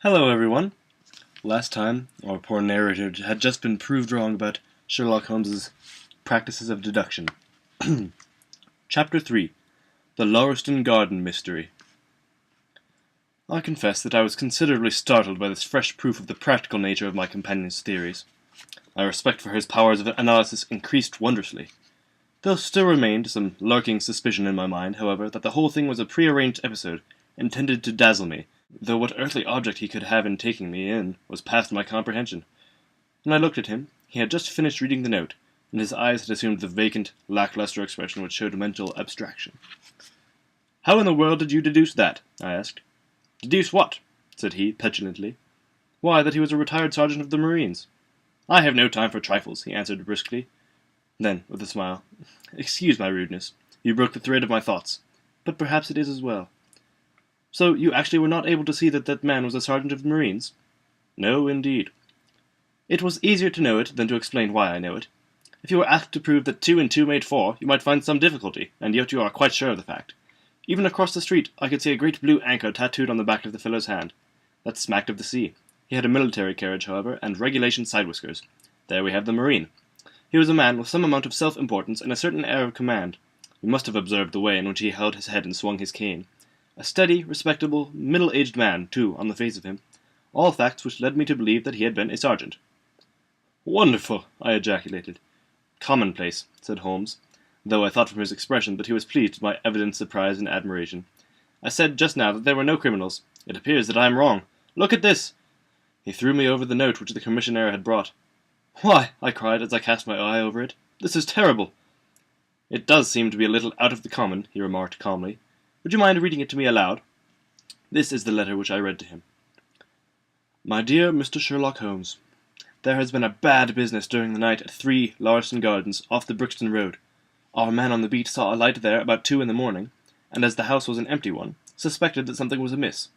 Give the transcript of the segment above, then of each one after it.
Hello, everyone. Last time, our poor narrator had just been proved wrong about Sherlock Holmes's practices of deduction. Chapter 3. The Lauriston Garden Mystery. I confess that I was considerably startled by this fresh proof of the practical nature of my companion's theories. My respect for his powers of analysis increased wondrously. There still remained some lurking suspicion in my mind, however, that the whole thing was a prearranged episode, intended to dazzle me, though what earthly object he could have in taking me in was past my comprehension. When I looked at him, he had just finished reading the note, and his eyes had assumed the vacant, lackluster expression which showed mental abstraction. "How in the world did you deduce that?" I asked. "Deduce what?" said he, petulantly. "Why, that he was a retired sergeant of the Marines." "I have no time for trifles," he answered briskly. Then, with a smile, "Excuse my rudeness. You broke the thread of my thoughts. But perhaps it is as well. So you actually were not able to see that that man was a sergeant of the Marines?" "No, indeed." "It was easier to know it than to explain why I know it. If you were asked to prove that 2 and 2 made 4, you might find some difficulty, and yet you are quite sure of the fact. Even across the street I could see a great blue anchor tattooed on the back of the fellow's hand. That smacked of the sea. He had a military carriage, however, and regulation side whiskers. There we have the Marine. He was a man with some amount of self-importance and a certain air of command. You must have observed the way in which he held his head and swung his cane. A steady, respectable, middle-aged man, too, on the face of him. All facts which led me to believe that he had been a sergeant." "Wonderful!" I ejaculated. "Commonplace," said Holmes, though I thought from his expression that he was pleased with my evident surprise and admiration. "I said just now that there were no criminals. It appears that I am wrong. Look at this!" He threw me over the note which the commissionaire had brought. "Why," I cried as I cast my eye over it, "this is terrible!" "It does seem to be a little out of the common," he remarked calmly. "Would you mind reading it to me aloud?" This is the letter which I read to him. "My dear Mr. Sherlock Holmes, there has been a bad business during the night at 3 Lauriston Gardens, off the Brixton Road. Our man on the beat saw a light there about 2 in the morning, and as the house was an empty one, suspected that something was amiss.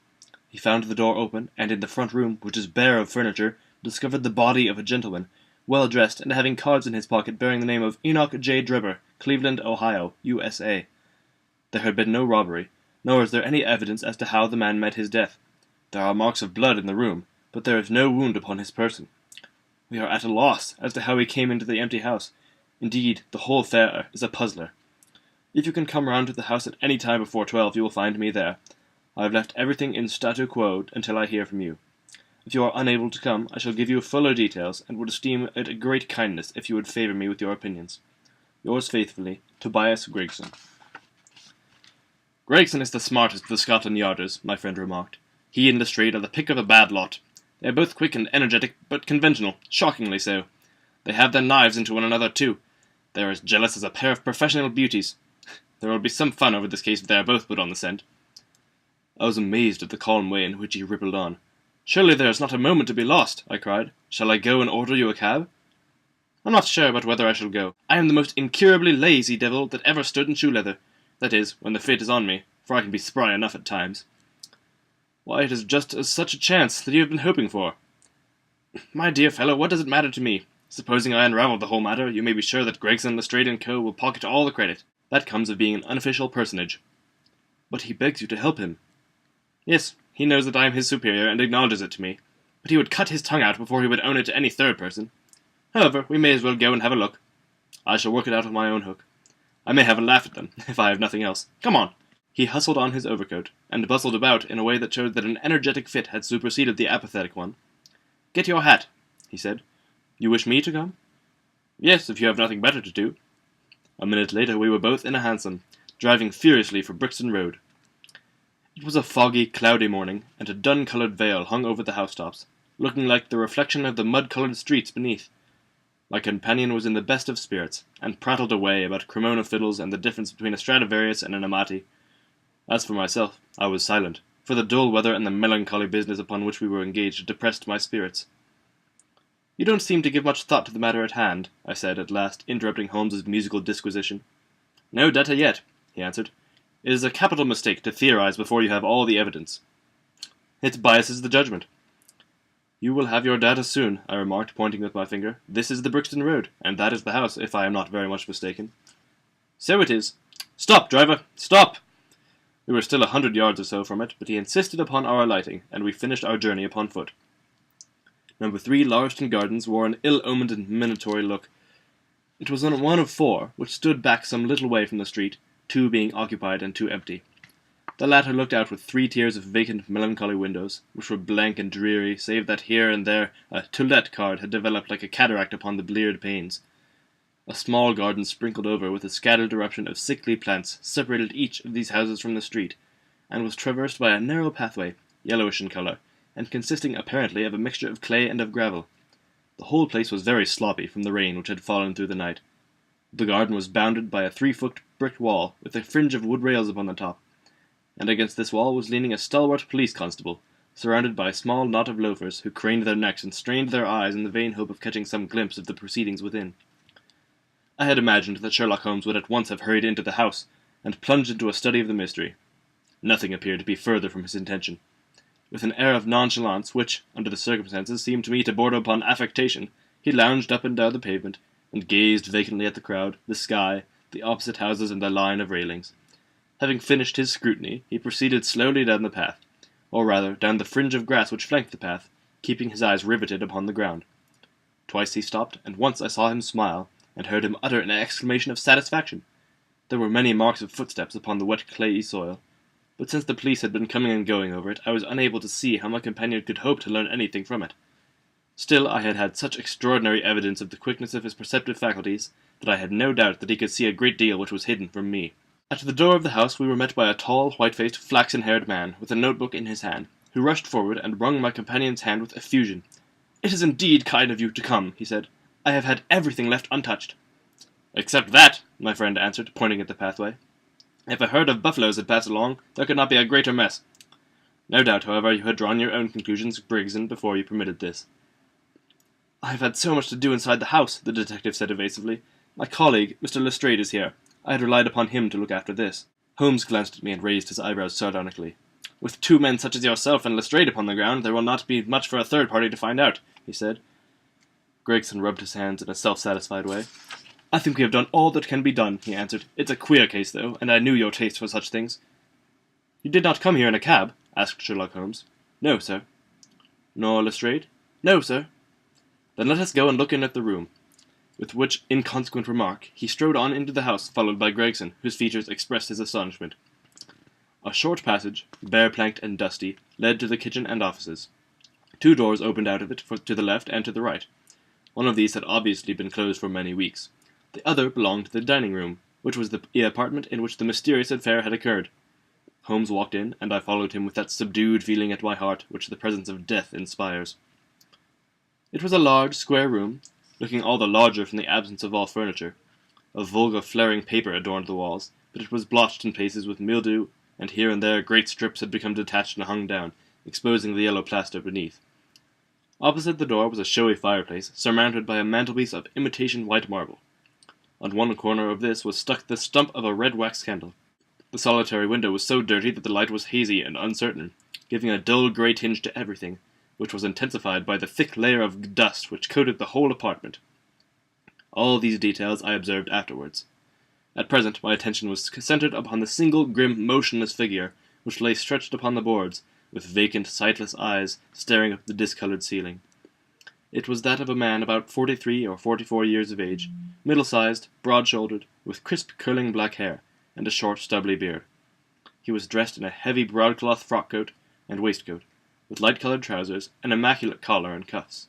He found the door open, and in the front room, which is bare of furniture, discovered the body of a gentleman, well dressed and having cards in his pocket bearing the name of Enoch J. Drebber, Cleveland, Ohio, USA. There had been no robbery, nor is there any evidence as to how the man met his death. There are marks of blood in the room, but there is no wound upon his person. We are at a loss as to how he came into the empty house. Indeed, the whole affair is a puzzler. If you can come round to the house at any time before 12, you will find me there. I have left everything in statu quo until I hear from you. If you are unable to come, I shall give you fuller details, and would esteem it a great kindness if you would favour me with your opinions. Yours faithfully, Tobias Gregson." "Gregson is the smartest of the Scotland Yarders," my friend remarked. "He and Lestrade are the pick of a bad lot. They are both quick and energetic, but conventional, shockingly so. They have their knives into one another, too. They are as jealous as a pair of professional beauties. There will be some fun over this case if they are both put on the scent." I was amazed at the calm way in which he rippled on. "Surely there is not a moment to be lost," I cried. "Shall I go and order you a cab?" "I'm not sure about whether I shall go. I am the most incurably lazy devil that ever stood in shoe leather. That is, when the fit is on me, for I can be spry enough at times." "Why, it is just such a chance that you have been hoping for." "My dear fellow, what does it matter to me? Supposing I unravel the whole matter, you may be sure that Gregson, Lestrade and Co. will pocket all the credit. That comes of being an unofficial personage." "But he begs you to help him." "Yes, he knows that I am his superior, and acknowledges it to me. But he would cut his tongue out before he would own it to any third person. However, we may as well go and have a look. I shall work it out with my own hook. I may have a laugh at them, if I have nothing else. Come on." He hustled on his overcoat, and bustled about in a way that showed that an energetic fit had superseded the apathetic one. "Get your hat," he said. "You wish me to come?" "Yes, if you have nothing better to do." A minute later we were both in a hansom, driving furiously for Brixton Road. It was a foggy, cloudy morning, and a dun-coloured veil hung over the housetops, looking like the reflection of the mud-coloured streets beneath. My companion was in the best of spirits, and prattled away about Cremona fiddles and the difference between a Stradivarius and an Amati. As for myself, I was silent, for the dull weather and the melancholy business upon which we were engaged depressed my spirits. "You don't seem to give much thought to the matter at hand," I said at last, interrupting Holmes's musical disquisition. "No data yet," he answered. "It is a capital mistake to theorize before you have all the evidence. It biases the judgment." "You will have your data soon," I remarked, pointing with my finger. "This is the Brixton Road, and that is the house, if I am not very much mistaken." "So it is. Stop, driver, stop!" We were still 100 yards or so from it, but he insisted upon our alighting, and we finished our journey upon foot. Number 3 Lauriston Gardens wore an ill-omened and minatory look. It was on one of 4, which stood back some little way from the street, 2 being occupied and 2 empty. The latter looked out with 3 tiers of vacant, melancholy windows, which were blank and dreary, save that here and there a "To Let" card had developed like a cataract upon the bleared panes. A small garden sprinkled over with a scattered eruption of sickly plants separated each of these houses from the street, and was traversed by a narrow pathway, yellowish in colour, and consisting apparently of a mixture of clay and of gravel. The whole place was very sloppy from the rain which had fallen through the night. The garden was bounded by a 3-foot brick wall, with a fringe of wood rails upon the top, and against this wall was leaning a stalwart police constable, surrounded by a small knot of loafers, who craned their necks and strained their eyes in the vain hope of catching some glimpse of the proceedings within. I had imagined that Sherlock Holmes would at once have hurried into the house, and plunged into a study of the mystery. Nothing appeared to be further from his intention. With an air of nonchalance which, under the circumstances, seemed to me to border upon affectation, he lounged up and down the pavement, and gazed vacantly at the crowd, the sky, the opposite houses, and the line of railings. Having finished his scrutiny, he proceeded slowly down the path, or rather down the fringe of grass which flanked the path, keeping his eyes riveted upon the ground. Twice he stopped, and once I saw him smile, and heard him utter an exclamation of satisfaction. There were many marks of footsteps upon the wet clayey soil, but since the police had been coming and going over it, I was unable to see how my companion could hope to learn anything from it. Still, I had had such extraordinary evidence of the quickness of his perceptive faculties, that I had no doubt that he could see a great deal which was hidden from me. At the door of the house we were met by a tall, white-faced, flaxen-haired man, with a notebook in his hand, who rushed forward and wrung my companion's hand with effusion. "It is indeed kind of you to come," he said. "I have had everything left untouched." "Except that," my friend answered, pointing at the pathway. "If a herd of buffaloes had passed along, there could not be a greater mess. No doubt, however, you had drawn your own conclusions, Brigson, before you permitted this." "I have had so much to do inside the house," the detective said evasively. "My colleague, Mr. Lestrade, is here. I had relied upon him to look after this." Holmes glanced at me and raised his eyebrows sardonically. "With 2 men such as yourself and Lestrade upon the ground, there will not be much for a third party to find out," he said. Gregson rubbed his hands in a self-satisfied way. "I think we have done all that can be done," he answered. "It's a queer case, though, and I knew your taste for such things." "You did not come here in a cab?" asked Sherlock Holmes. "No, sir." "Nor Lestrade?" "No, sir." "Then let us go and look in at the room." With which inconsequent remark, he strode on into the house, followed by Gregson, whose features expressed his astonishment. A short passage, bare-planked and dusty, led to the kitchen and offices. 2 doors opened out of it to the left and to the right. One of these had obviously been closed for many weeks. The other belonged to the dining room, which was the apartment in which the mysterious affair had occurred. Holmes walked in, and I followed him with that subdued feeling at my heart which the presence of death inspires. It was a large, square room, looking all the larger from the absence of all furniture. A vulgar flaring paper adorned the walls, but it was blotched in places with mildew, and here and there great strips had become detached and hung down, exposing the yellow plaster beneath. Opposite the door was a showy fireplace, surmounted by a mantelpiece of imitation white marble. On one corner of this was stuck the stump of a red wax candle. The solitary window was so dirty that the light was hazy and uncertain, giving a dull grey tinge to everything, which was intensified by the thick layer of dust which coated the whole apartment. All these details I observed afterwards. At present my attention was centred upon the single grim, motionless figure, which lay stretched upon the boards, with vacant, sightless eyes staring up the discoloured ceiling. It was that of a man about 43 or 44 years of age, middle-sized, broad-shouldered, with crisp curling black hair, and a short, stubbly beard. He was dressed in a heavy broadcloth frock-coat and waistcoat, with light-coloured trousers, an immaculate collar and cuffs.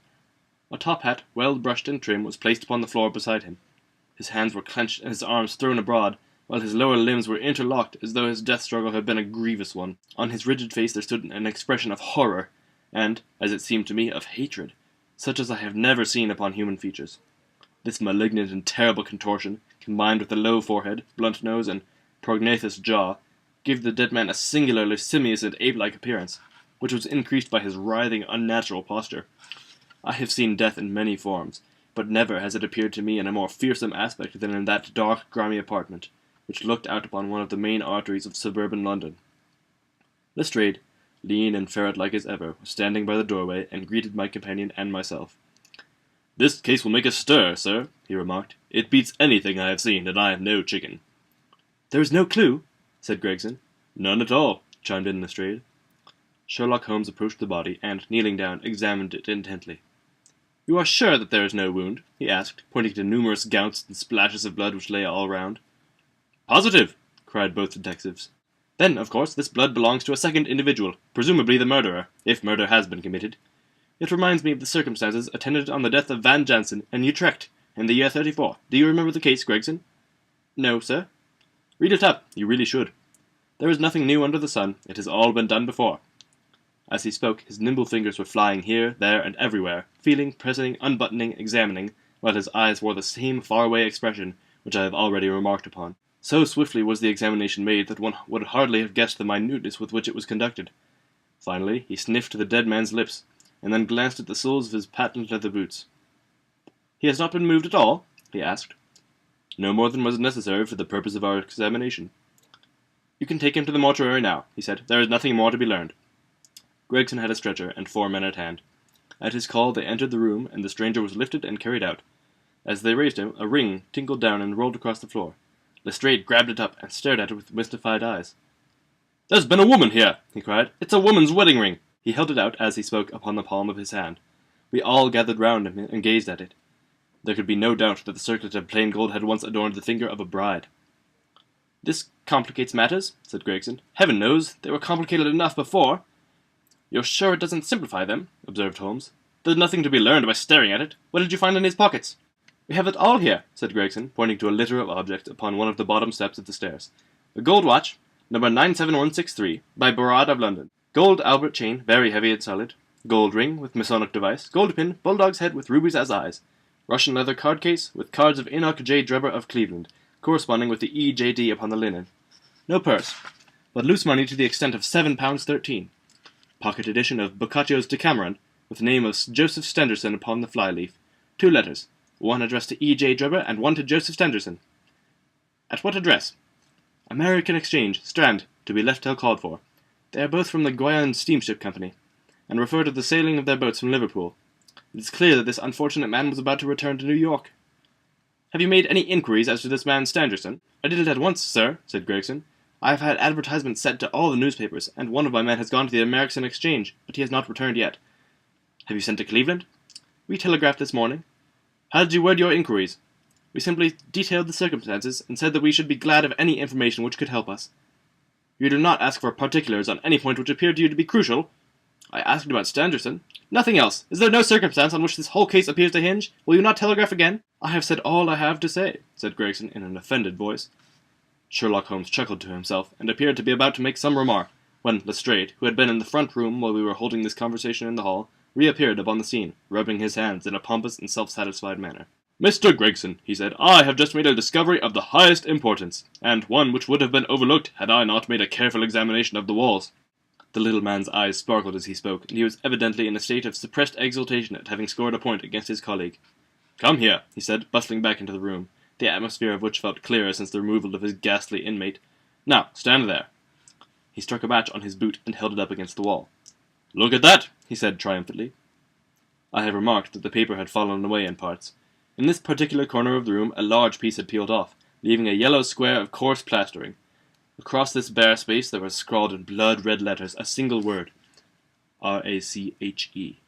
A top hat, well brushed and trim, was placed upon the floor beside him. His hands were clenched and his arms thrown abroad, while his lower limbs were interlocked as though his death struggle had been a grievous one. On his rigid face there stood an expression of horror, and, as it seemed to me, of hatred, such as I have never seen upon human features. This malignant and terrible contortion, combined with the low forehead, blunt nose, and prognathous jaw, gave the dead man a singularly simious and ape-like appearance, which was increased by his writhing, unnatural posture. I have seen death in many forms, but never has it appeared to me in a more fearsome aspect than in that dark, grimy apartment, which looked out upon one of the main arteries of suburban London. Lestrade, lean and ferret-like as ever, was standing by the doorway, and greeted my companion and myself. "This case will make a stir, sir," he remarked. "It beats anything I have seen, and I am no chicken." "There is no clue?" said Gregson. None at all, chimed in Lestrade. Sherlock Holmes approached the body, and, kneeling down, examined it intently. "You are sure that there is no wound?" he asked, pointing to numerous gouts and splashes of blood which lay all round. "Positive!" cried both detectives. "Then, of course, this blood belongs to a second individual, presumably the murderer, if murder has been committed. It reminds me of the circumstances attendant on the death of Van Jansen in Utrecht in the year 34. Do you remember the case, Gregson?" "No, sir." "Read it up. You really should. There is nothing new under the sun. It has all been done before." As he spoke, his nimble fingers were flying here, there, and everywhere, feeling, pressing, unbuttoning, examining, while his eyes wore the same far-away expression which I have already remarked upon. So swiftly was the examination made that one would hardly have guessed the minuteness with which it was conducted. Finally, he sniffed the dead man's lips, and then glanced at the soles of his patent leather boots. "He has not been moved at all?" he asked. "No more than was necessary for the purpose of our examination." "You can take him to the mortuary now," he said. "There is nothing more to be learned." Gregson had a stretcher and 4 men at hand. At his call they entered the room, and the stranger was lifted and carried out. As they raised him, a ring tinkled down and rolled across the floor. Lestrade grabbed it up and stared at it with mystified eyes. "There's been a woman here!" he cried. "It's a woman's wedding ring!" He held it out, as he spoke, upon the palm of his hand. We all gathered round him and gazed at it. There could be no doubt that the circlet of plain gold had once adorned the finger of a bride. "This complicates matters," said Gregson. "Heaven knows, they were complicated enough before." "You're sure it doesn't simplify them?" observed Holmes. "There's nothing to be learned by staring at it. What did you find in his pockets?" "We have it all here," said Gregson, pointing to a litter of objects upon one of the bottom steps of the stairs. "A gold watch, number 97163, by Barrard of London. Gold Albert chain, very heavy and solid. Gold ring, with Masonic device. Gold pin, bulldog's head with rubies as eyes. Russian leather card case, with cards of Enoch J. Drebber of Cleveland, corresponding with the E.J.D. upon the linen. No purse, but loose money to the extent of £7.13. Pocket edition of Boccaccio's Decameron, with the name of Joseph Stenderson upon the fly-leaf. 2 letters, one addressed to E.J. Drebber and one to Joseph Stenderson." "At what address?" "American Exchange, Strand, to be left till called for. They are both from the Guiana Steamship Company, and refer to the sailing of their boats from Liverpool. It is clear that this unfortunate man was about to return to New York." "Have you made any inquiries as to this man Stangerson?" "I did it at once, sir," said Gregson. "I have had advertisements sent to all the newspapers, and one of my men has gone to the American Exchange, but he has not returned yet." "Have you sent to Cleveland?" "We telegraphed this morning." "How did you word your inquiries?" "We simply detailed the circumstances, and said that we should be glad of any information which could help us." "You do not ask for particulars on any point which appeared to you to be crucial?" "I asked about Stangerson." "Nothing else. Is there no circumstance on which this whole case appears to hinge? Will you not telegraph again?" "I have said all I have to say," said Gregson in an offended voice. Sherlock Holmes chuckled to himself, and appeared to be about to make some remark, when Lestrade, who had been in the front room while we were holding this conversation in the hall, reappeared upon the scene, rubbing his hands in a pompous and self-satisfied manner. "Mr. Gregson," he said, "I have just made a discovery of the highest importance, and one which would have been overlooked had I not made a careful examination of the walls." The little man's eyes sparkled as he spoke, and he was evidently in a state of suppressed exultation at having scored a point against his colleague. "Come here," he said, bustling back into the room, the atmosphere of which felt clearer since the removal of his ghastly inmate. "Now, stand there." He struck a match on his boot and held it up against the wall. "Look at that," he said triumphantly. I have remarked that the paper had fallen away in parts. In this particular corner of the room a large piece had peeled off, leaving a yellow square of coarse plastering. Across this bare space there was scrawled in blood-red letters a single word: R-A-C-H-E.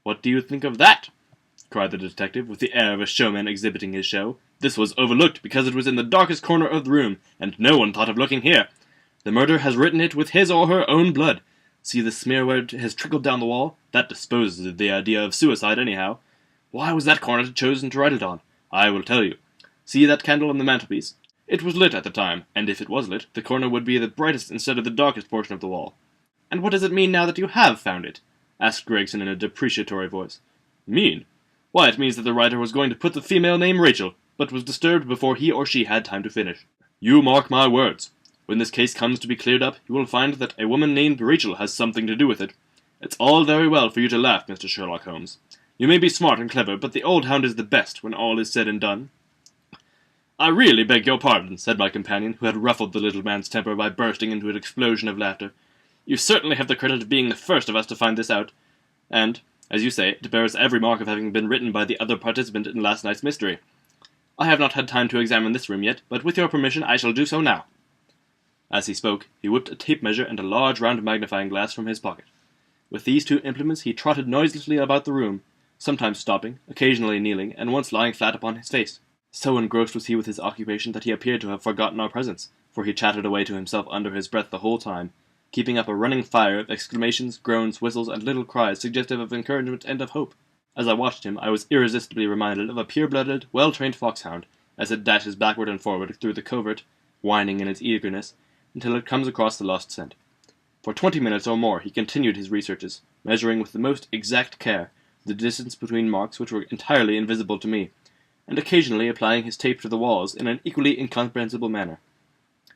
"What do you think of that?" cried the detective, with the air of a showman exhibiting his show. "This was overlooked because it was in the darkest corner of the room, and no one thought of looking here. The murderer has written it with his or her own blood. See the smear where it has trickled down the wall? That disposes of the idea of suicide anyhow. Why was that corner chosen to write it on? I will tell you. See that candle on the mantelpiece? It was lit at the time, and if it was lit, the corner would be the brightest instead of the darkest portion of the wall." "And what does it mean now that you have found it?" asked Gregson in a depreciatory voice. "Mean? Why, it means that the writer was going to put the female name Rachel, but was disturbed before he or she had time to finish. You mark my words. When this case comes to be cleared up, you will find that a woman named Rachel has something to do with it. It's all very well for you to laugh, Mr. Sherlock Holmes. You may be smart and clever, but the old hound is the best when all is said and done." "I really beg your pardon," said my companion, who had ruffled the little man's temper by bursting into an explosion of laughter. "You certainly have the credit of being the first of us to find this out. And, as you say, it bears every mark of having been written by the other participant in last night's mystery. I have not had time to examine this room yet, but with your permission I shall do so now." As he spoke, he whipped a tape measure and a large round magnifying glass from his pocket. With these two implements he trotted noiselessly about the room, sometimes stopping, occasionally kneeling, and once lying flat upon his face. So engrossed was he with his occupation that he appeared to have forgotten our presence, for he chattered away to himself under his breath the whole time, keeping up a running fire of exclamations, groans, whistles, and little cries suggestive of encouragement and of hope. As I watched him, I was irresistibly reminded of a pure-blooded, well-trained foxhound, as it dashes backward and forward through the covert, whining in its eagerness, until it comes across the lost scent. For 20 minutes or more he continued his researches, measuring with the most exact care the distance between marks which were entirely invisible to me, and occasionally applying his tape to the walls in an equally incomprehensible manner.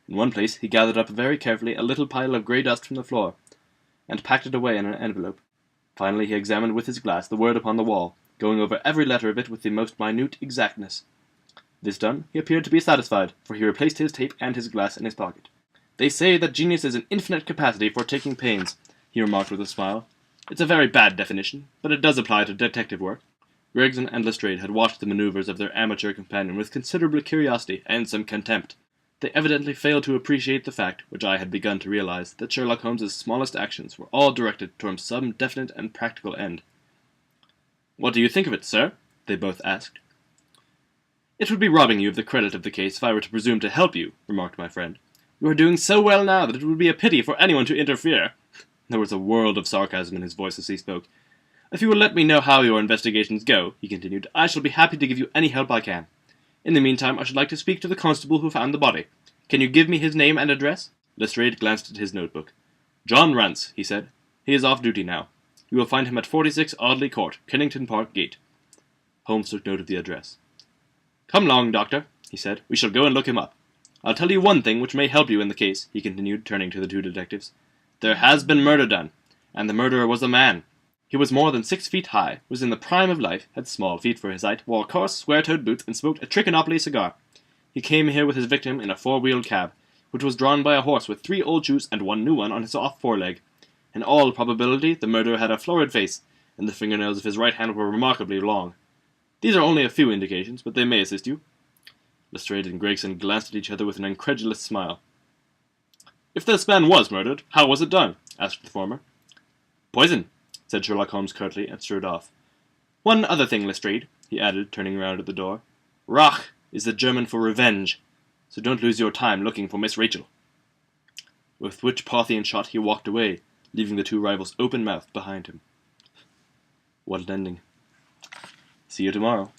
In one place he gathered up very carefully a little pile of grey dust from the floor, and packed it away in an envelope. Finally he examined with his glass the word upon the wall, going over every letter of it with the most minute exactness. This done, he appeared to be satisfied, for he replaced his tape and his glass in his pocket. "They say that genius is an infinite capacity for taking pains," he remarked with a smile. "It's a very bad definition, but it does apply to detective work." Gregson and Lestrade had watched the maneuvers of their amateur companion with considerable curiosity and some contempt. They evidently failed to appreciate the fact, which I had begun to realize, that Sherlock Holmes's smallest actions were all directed towards some definite and practical end. "What do you think of it, sir?" they both asked. "It would be robbing you of the credit of the case if I were to presume to help you," remarked my friend. "You are doing so well now that it would be a pity for anyone to interfere." There was a world of sarcasm in his voice as he spoke. "If you will let me know how your investigations go," he continued, "I shall be happy to give you any help I can. In the meantime, I should like to speak to the constable who found the body. Can you give me his name and address?" Lestrade glanced at his notebook. "John Rance," he said. "He is off duty now. You will find him at 46 Audley Court, Kennington Park Gate." Holmes took note of the address. "Come along, Doctor," he said. "We shall go and look him up. I'll tell you one thing which may help you in the case," he continued, turning to the two detectives. "There has been murder done, and the murderer was a man. He was more than 6 feet high, was in the prime of life, had small feet for his height, wore coarse, square-toed boots, and smoked a Trichinopoly cigar. He came here with his victim in a four-wheeled cab, which was drawn by a horse with 3 old shoes and 1 new one on his off foreleg. In all probability, the murderer had a florid face, and the fingernails of his right hand were remarkably long. These are only a few indications, but they may assist you." Lestrade and Gregson glanced at each other with an incredulous smile. "If this man was murdered, how was it done?" asked the former. "Poison," said Sherlock Holmes curtly, and strode off. "One other thing, Lestrade," he added, turning round at the door. "Rach is the German for revenge, so don't lose your time looking for Miss Rachel." With which Parthian shot he walked away, leaving the two rivals open-mouthed behind him. What an ending. See you tomorrow.